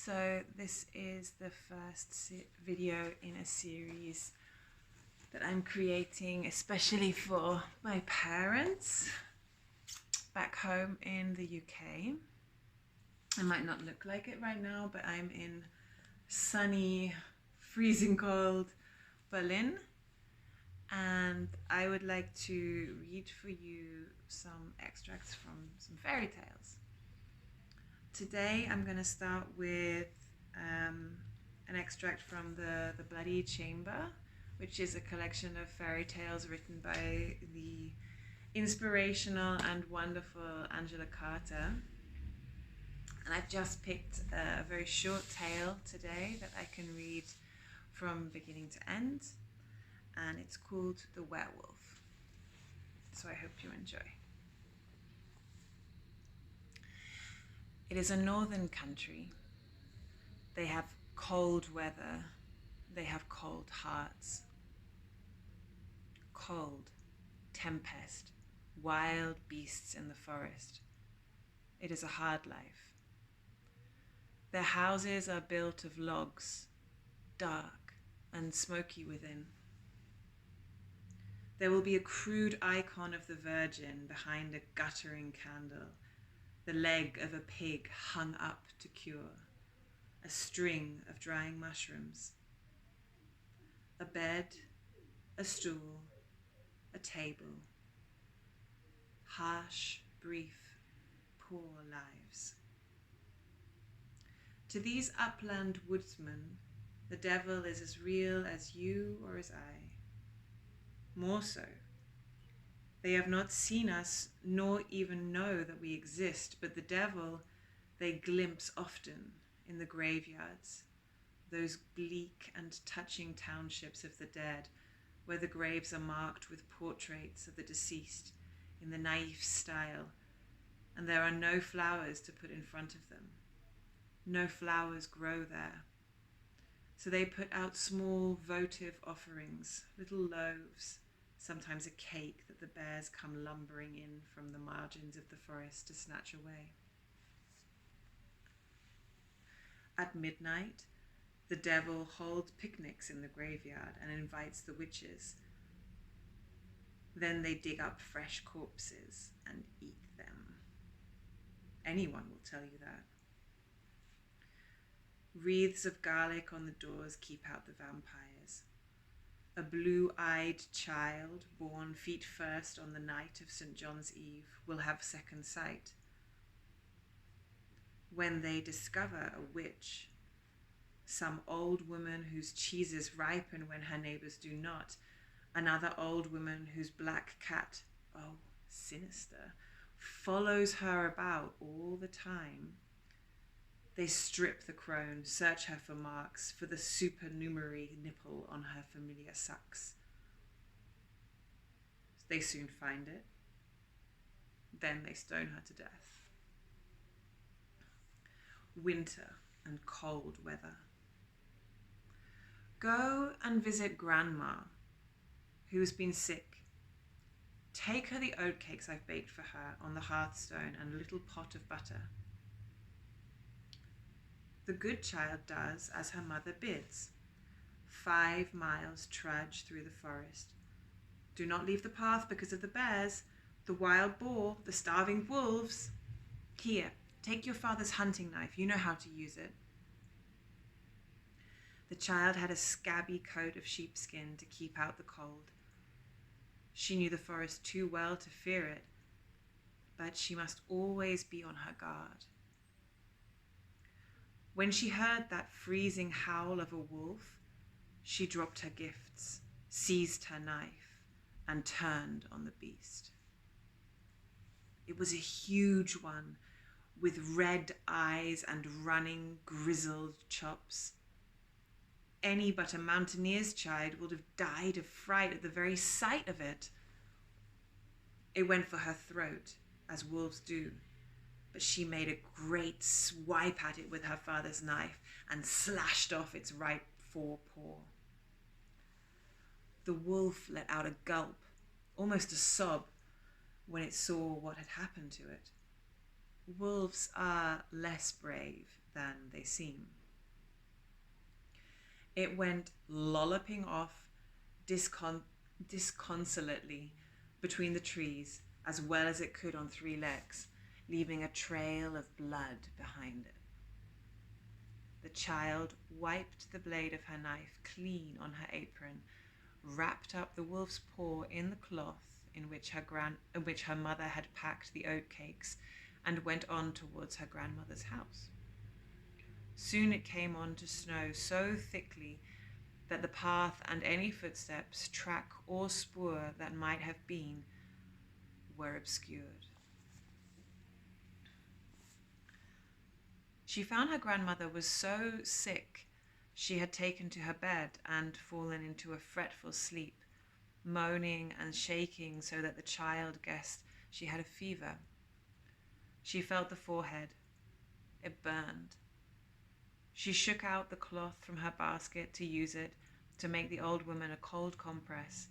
So this is the first video in a series that I'm creating especially for my parents back home in the UK. I might not look like it right now, but I'm in sunny, freezing cold Berlin, and I would like to read for you some extracts from some fairy tales. Today I'm going to start with an extract from the Bloody Chamber, which is a collection of fairy tales written by the inspirational and wonderful Angela Carter. And I've just picked a very short tale today that I can read from beginning to end, and it's called The Werewolf. So I hope you enjoy. It is a northern country. They have cold weather. They have cold hearts. Cold, tempest, wild beasts in the forest. It is a hard life. Their houses are built of logs, dark and smoky within. There will be a crude icon of the Virgin behind a guttering candle, the leg of a pig hung up to cure, a string of drying mushrooms, a bed, a stool, a table. Harsh, brief, poor lives. To these upland woodsmen, the devil is as real as you or as I. More so. They have not seen us, nor even know that we exist, but the devil they glimpse often in the graveyards, those bleak and touching townships of the dead, where the graves are marked with portraits of the deceased in the naif style, and there are no flowers to put in front of them. No flowers grow there. So they put out small votive offerings, little loaves, sometimes a cake that the bears come lumbering in from the margins of the forest to snatch away. At midnight, the devil holds picnics in the graveyard and invites the witches. Then they dig up fresh corpses and eat them. Anyone will tell you that. Wreaths of garlic on the doors keep out the vampires. A blue-eyed child, born feet first on the night of St. John's Eve, will have second sight. When they discover a witch, some old woman whose cheeses ripen when her neighbours do not, another old woman whose black cat, oh, sinister, follows her about all the time, they strip the crone, search her for marks, for the supernumerary nipple on her familiar sucks. They soon find it. Then they stone her to death. Winter and cold weather. Go and visit Grandma, who has been sick. Take her the oatcakes I've baked for her on the hearthstone and a little pot of butter. The good child does as her mother bids. 5 miles trudge through the forest. Do not leave the path because of the bears, the wild boar, the starving wolves. Here, take your father's hunting knife. You know how to use it. The child had a scabby coat of sheepskin to keep out the cold. She knew the forest too well to fear it, but she must always be on her guard. When she heard that freezing howl of a wolf, she dropped her gifts, seized her knife, and turned on the beast. It was a huge one, with red eyes and running, grizzled chops. Any but a mountaineer's child would have died of fright at the very sight of it. It went for her throat, as wolves do, but she made a great swipe at it with her father's knife and slashed off its right forepaw. The wolf let out a gulp, almost a sob, when it saw what had happened to it. wolves are less brave than they seem. It went lolloping off disconsolately between the trees as well as it could on 3 legs, leaving a trail of blood behind it. The child wiped the blade of her knife clean on her apron, wrapped up the wolf's paw in the cloth in which her mother had packed the oatcakes, and went on towards her grandmother's house. Soon it came on to snow so thickly that the path and any footsteps, track or spoor that might have been, were obscured. She found her grandmother was so sick she had taken to her bed and fallen into a fretful sleep, moaning and shaking so that the child guessed she had a fever. She felt the forehead. It burned. She shook out the cloth from her basket to use it to make the old woman a cold compress,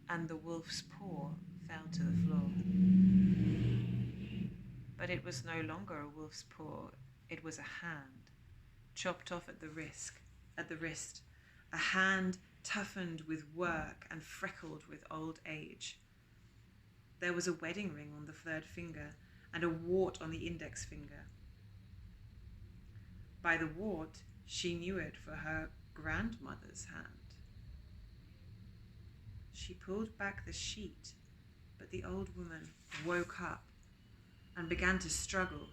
and the wolf's paw fell to the floor. But it was no longer a wolf's paw, it was a hand, chopped off at the wrist, a hand toughened with work and freckled with old age. There was a wedding ring on the 3rd finger and a wart on the index finger. By the wart, she knew it for her grandmother's hand. She pulled back the sheet, but the old woman woke up and began to struggle,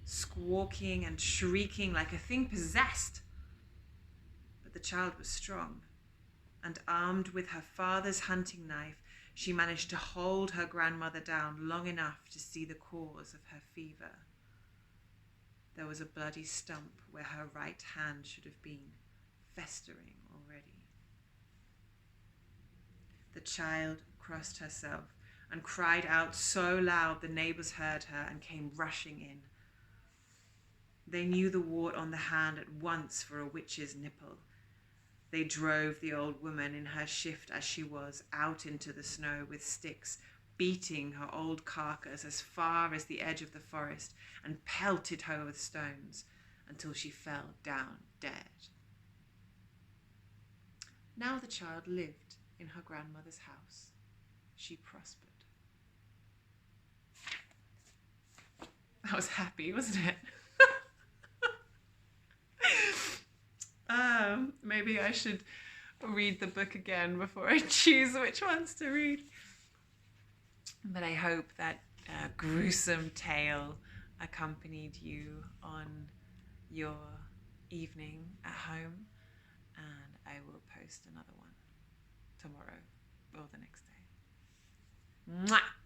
squawking and shrieking like a thing possessed. But the child was strong, and armed with her father's hunting knife, she managed to hold her grandmother down long enough to see the cause of her fever. There was a bloody stump where her right hand should have been, festering already. The child crossed herself and cried out so loud the neighbors heard her and came rushing in. They knew the wart on the hand at once for a witch's nipple. They drove the old woman, in her shift as she was, out into the snow with sticks, beating her old carcass as far as the edge of the forest, and pelted her with stones until she fell down dead. Now the child lived in her grandmother's house. She prospered. That was happy, wasn't it? Maybe I should read the book again before I choose which ones to read. But I hope that gruesome tale accompanied you on your evening at home, and I will post another one tomorrow or the next day. Mwah!